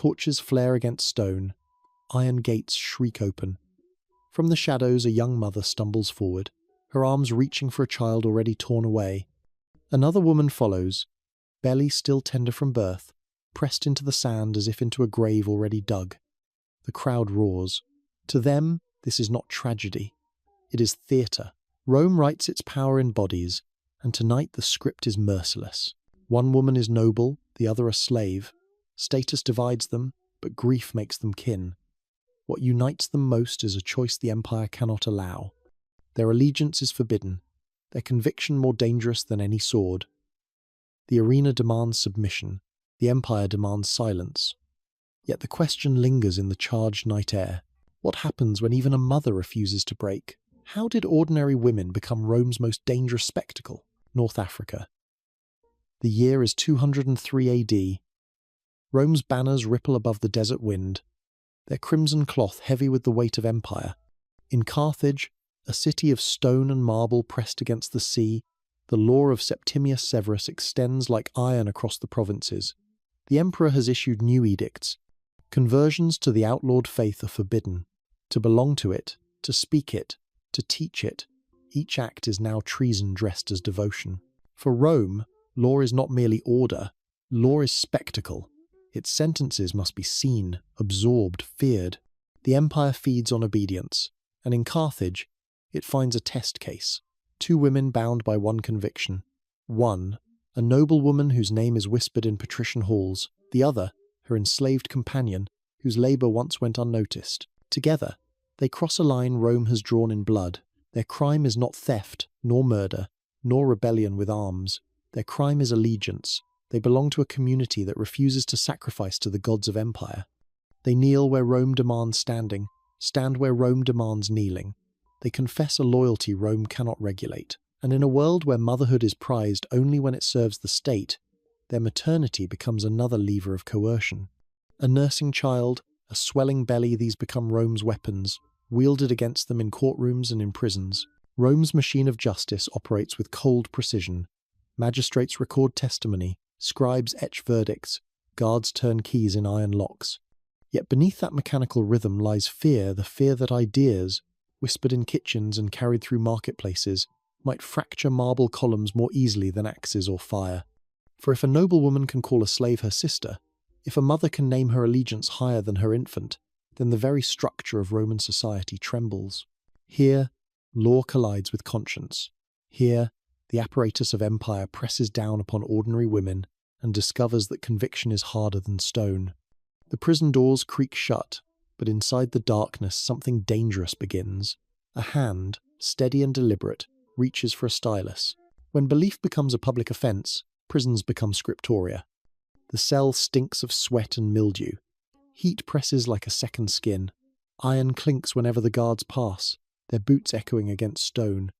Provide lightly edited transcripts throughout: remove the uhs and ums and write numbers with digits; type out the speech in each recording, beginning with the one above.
Torches flare against stone. Iron gates shriek open. From the shadows, a young mother stumbles forward, her arms reaching for a child already torn away. Another woman follows, belly still tender from birth, pressed into the sand as if into a grave already dug. The crowd roars. To them, this is not tragedy. It is theatre. Rome writes its power in bodies, and tonight the script is merciless. One woman is noble, the other a slave. Status divides them, but grief makes them kin. What unites them most is a choice the empire cannot allow. Their allegiance is forbidden, their conviction more dangerous than any sword. The arena demands submission, the empire demands silence. Yet the question lingers in the charged night air. What happens when even a mother refuses to break? How did ordinary women become Rome's most dangerous spectacle? North Africa. The year is 203 AD. Rome's banners ripple above the desert wind, their crimson cloth heavy with the weight of empire. In Carthage, a city of stone and marble pressed against the sea, the law of Septimius Severus extends like iron across the provinces. The emperor has issued new edicts. Conversions to the outlawed faith are forbidden. To belong to it, to speak it, to teach it, each act is now treason dressed as devotion. For Rome, law is not merely order, law is spectacle. Its sentences must be seen, absorbed, feared. The empire feeds on obedience, and in Carthage, it finds a test case. Two women bound by one conviction. One, a noble woman whose name is whispered in patrician halls. The other, her enslaved companion, whose labour once went unnoticed. Together, they cross a line Rome has drawn in blood. Their crime is not theft, nor murder, nor rebellion with arms. Their crime is allegiance. They belong to a community that refuses to sacrifice to the gods of empire. They kneel where Rome demands standing, stand where Rome demands kneeling. They confess a loyalty Rome cannot regulate. And in a world where motherhood is prized only when it serves the state, their maternity becomes another lever of coercion. A nursing child, a swelling belly, these become Rome's weapons, wielded against them in courtrooms and in prisons. Rome's machine of justice operates with cold precision. Magistrates record testimony, scribes etch verdicts, guards turn keys in iron locks. Yet beneath that mechanical rhythm lies fear, the fear that ideas, whispered in kitchens and carried through marketplaces, might fracture marble columns more easily than axes or fire. For if a noblewoman can call a slave her sister, if a mother can name her allegiance higher than her infant, then the very structure of Roman society trembles. Here, law collides with conscience. Here, the apparatus of empire presses down upon ordinary women and discovers that conviction is harder than stone. The prison doors creak shut, but inside the darkness something dangerous begins. A hand, steady and deliberate, reaches for a stylus. When belief becomes a public offence, prisons become scriptoria. The cell stinks of sweat and mildew. Heat presses like a second skin. Iron clinks whenever the guards pass, their boots echoing against stone.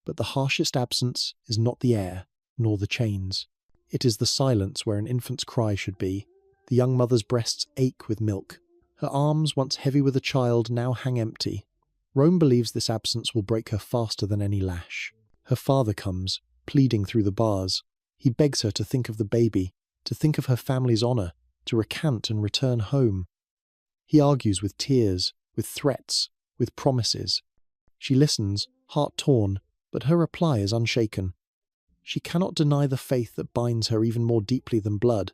But the harshest absence is not the air, nor the chains. It is the silence where an infant's cry should be. The young mother's breasts ache with milk. Her arms, once heavy with a child, now hang empty. Rome believes this absence will break her faster than any lash. Her father comes, pleading through the bars. He begs her to think of the baby, to think of her family's honour, to recant and return home. He argues with tears, with threats, with promises. She listens, heart torn, but her reply is unshaken. She cannot deny the faith that binds her even more deeply than blood.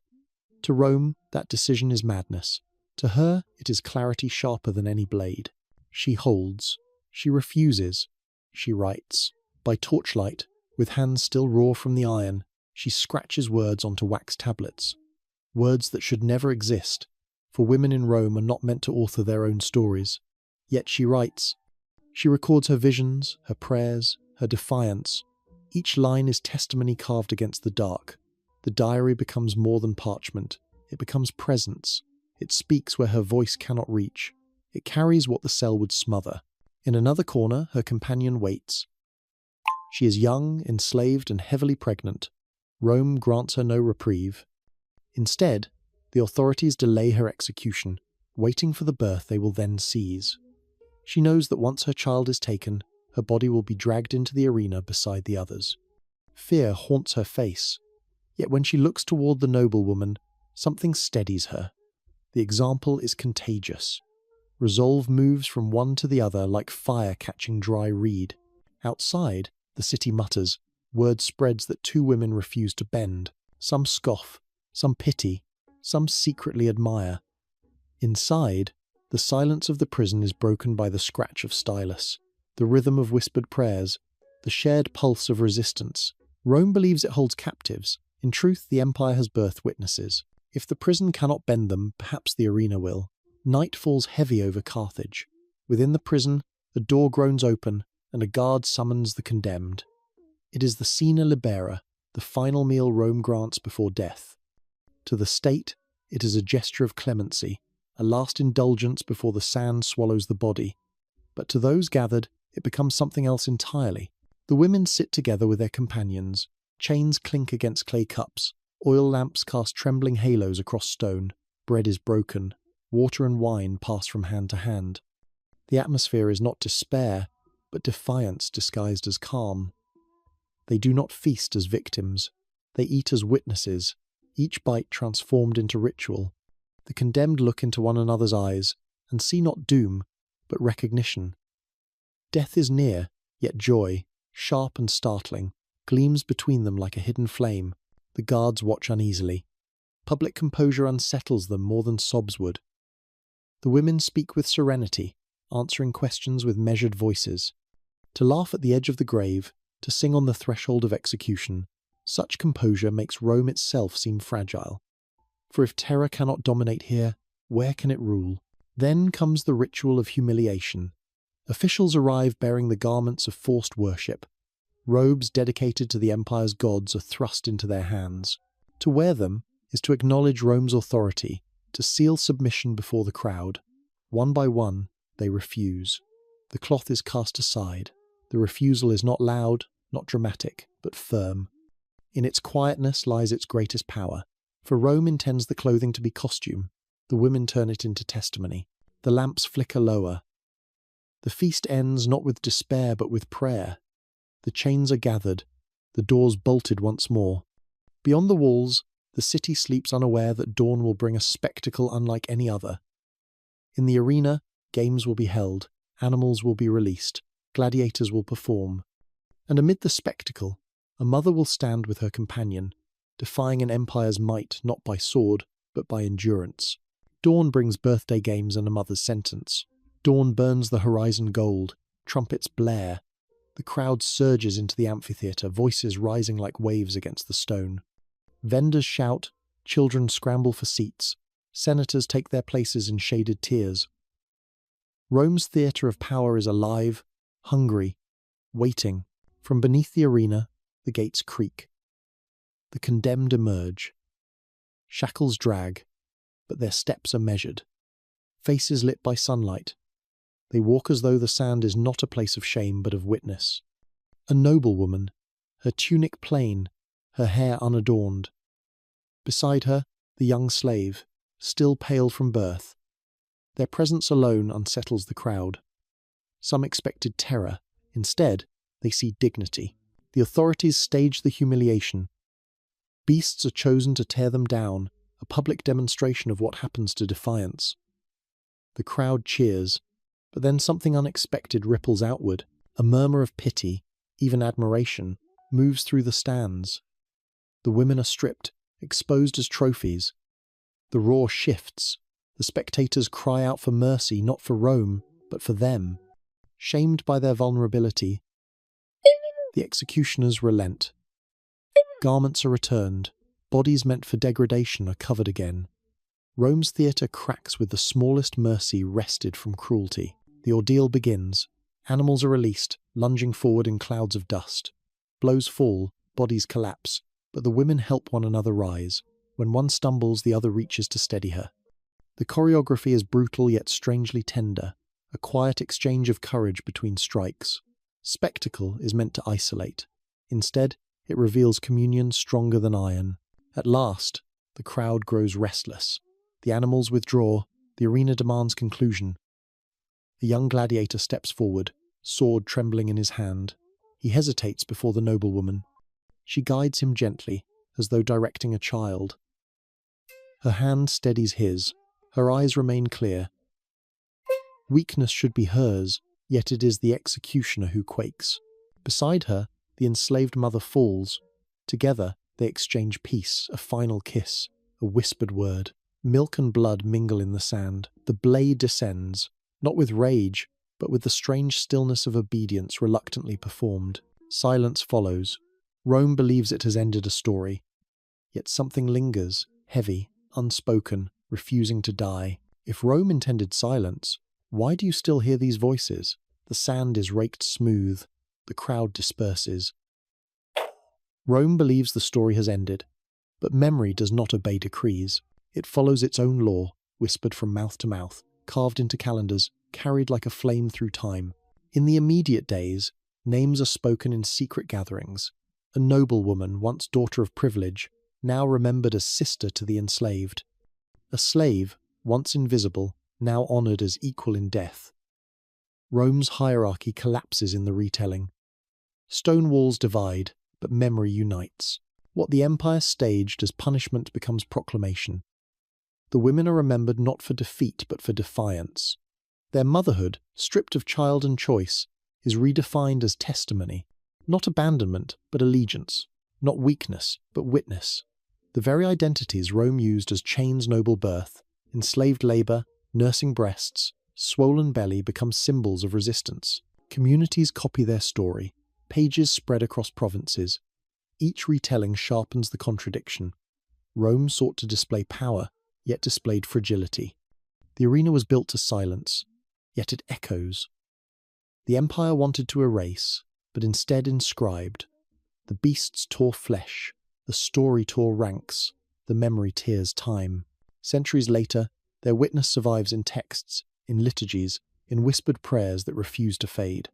To Rome, that decision is madness. To her, it is clarity sharper than any blade. She holds. She refuses. She writes. By torchlight, with hands still raw from the iron, she scratches words onto wax tablets. Words that should never exist, for women in Rome are not meant to author their own stories. Yet she writes. She records her visions, her prayers, her defiance. Each line is testimony carved against the dark. The diary becomes more than parchment. It becomes presence. It speaks where her voice cannot reach. It carries what the cell would smother. In another corner, her companion waits. She is young, enslaved, and heavily pregnant. Rome grants her no reprieve. Instead, the authorities delay her execution, waiting for the birth they will then seize. She knows that once her child is taken, her body will be dragged into the arena beside the others. Fear haunts her face. Yet when she looks toward the noblewoman, something steadies her. The example is contagious. Resolve moves from one to the other like fire catching dry reed. Outside, the city mutters. Word spreads that two women refuse to bend. Some scoff, some pity, some secretly admire. Inside, the silence of the prison is broken by the scratch of stylus, the rhythm of whispered prayers, the shared pulse of resistance. Rome believes it holds captives. In truth, the empire has birthed witnesses. If the prison cannot bend them, perhaps the arena will. Night falls heavy over Carthage. Within the prison, a door groans open, and a guard summons the condemned. It is the Cena Libera, the final meal Rome grants before death. To the state, it is a gesture of clemency, a last indulgence before the sand swallows the body. But to those gathered, it becomes something else entirely. The women sit together with their companions. Chains clink against clay cups. Oil lamps cast trembling halos across stone. Bread is broken. Water and wine pass from hand to hand. The atmosphere is not despair, but defiance disguised as calm. They do not feast as victims. They eat as witnesses, each bite transformed into ritual. The condemned look into one another's eyes and see not doom, but recognition. Death is near, yet joy, sharp and startling, gleams between them like a hidden flame. The guards watch uneasily. Public composure unsettles them more than sobs would. The women speak with serenity, answering questions with measured voices. To laugh at the edge of the grave, to sing on the threshold of execution, such composure makes Rome itself seem fragile. For if terror cannot dominate here, where can it rule? Then comes the ritual of humiliation. Officials arrive bearing the garments of forced worship. Robes dedicated to the empire's gods are thrust into their hands. To wear them is to acknowledge Rome's authority, to seal submission before the crowd. One by one, they refuse. The cloth is cast aside. The refusal is not loud, not dramatic, but firm. In its quietness lies its greatest power. For Rome intends the clothing to be costume. The women turn it into testimony. The lamps flicker lower. The feast ends not with despair but with prayer. The chains are gathered, the doors bolted once more. Beyond the walls, the city sleeps unaware that dawn will bring a spectacle unlike any other. In the arena, games will be held, animals will be released, gladiators will perform. And amid the spectacle, a mother will stand with her companion, defying an empire's might not by sword, but by endurance. Dawn brings birthday games and a mother's sentence. Dawn burns the horizon gold, trumpets blare. The crowd surges into the amphitheatre, voices rising like waves against the stone. Vendors shout, children scramble for seats, senators take their places in shaded tiers. Rome's theatre of power is alive, hungry, waiting. From beneath the arena, the gates creak. The condemned emerge. Shackles drag, but their steps are measured. Faces lit by sunlight. They walk as though the sand is not a place of shame but of witness. A noble woman, her tunic plain, her hair unadorned. Beside her, the young slave, still pale from birth. Their presence alone unsettles the crowd. Some expected terror. Instead, they see dignity. The authorities stage the humiliation. Beasts are chosen to tear them down, a public demonstration of what happens to Defiance. The crowd cheers, but then something unexpected ripples outward. A murmur of pity, even admiration, moves through the stands. The women are stripped, exposed as trophies. The roar shifts. The spectators cry out for mercy, not for Rome, but for them. Shamed by their vulnerability, the executioners relent. Garments are returned. Bodies meant for degradation are covered again. Rome's theatre cracks with the smallest mercy wrested from cruelty. The ordeal begins. Animals are released, lunging forward in clouds of dust. Blows fall, bodies collapse, but the women help one another rise. When one stumbles, the other reaches to steady her. The choreography is brutal yet strangely tender, a quiet exchange of courage between strikes. Spectacle is meant to isolate. Instead, it reveals communion stronger than iron. At last, the crowd grows restless. The animals withdraw. The arena demands conclusion. A young gladiator steps forward, sword trembling in his hand. He hesitates before the noblewoman. She guides him gently, as though directing a child. Her hand steadies his. Her eyes remain clear. Weakness should be hers, yet it is the executioner who quakes. Beside her, the enslaved mother falls. Together, they exchange peace, a final kiss, a whispered word. Milk and blood mingle in the sand. The blade descends, not with rage, but with the strange stillness of obedience reluctantly performed. Silence follows. Rome believes it has ended a story. Yet something lingers, heavy, unspoken, refusing to die. If Rome intended silence, why do you still hear these voices? The sand is raked smooth. The crowd disperses. Rome believes the story has ended, but memory does not obey decrees. It follows its own law, whispered from mouth to mouth, carved into calendars, carried like a flame through time. In the immediate days, names are spoken in secret gatherings. A noble woman, once daughter of privilege, now remembered as sister to the enslaved. A slave, once invisible, now honoured as equal in death. Rome's hierarchy collapses in the retelling. Stone walls divide, but memory unites. What the empire staged as punishment becomes proclamation. The women are remembered not for defeat but for defiance. Their motherhood, stripped of child and choice, is redefined as testimony, not abandonment but allegiance, not weakness but witness. The very identities Rome used as chains noble birth, enslaved labour, nursing breasts, swollen belly become symbols of resistance. Communities copy their story. Pages spread across provinces. Each retelling sharpens the contradiction. Rome sought to display power, yet displayed fragility. The arena was built to silence, yet it echoes. The empire wanted to erase, but instead inscribed. The beasts tore flesh, the story tore ranks, the memory tears time. Centuries later, their witness survives in texts, in liturgies, in whispered prayers that refuse to fade.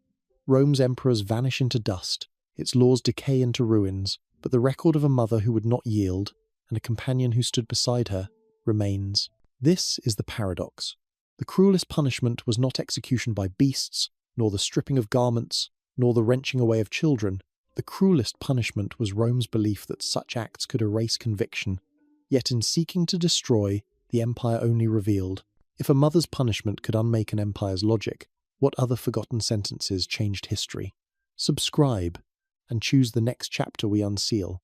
Rome's emperors vanish into dust, its laws decay into ruins, but the record of a mother who would not yield, and a companion who stood beside her, remains. This is the paradox. The cruelest punishment was not execution by beasts, nor the stripping of garments, nor the wrenching away of children. The cruelest punishment was Rome's belief that such acts could erase conviction. Yet in seeking to destroy, the empire only revealed. If a mother's punishment could unmake an empire's logic, what other forgotten sentences changed history? Subscribe, and choose the next chapter we unseal.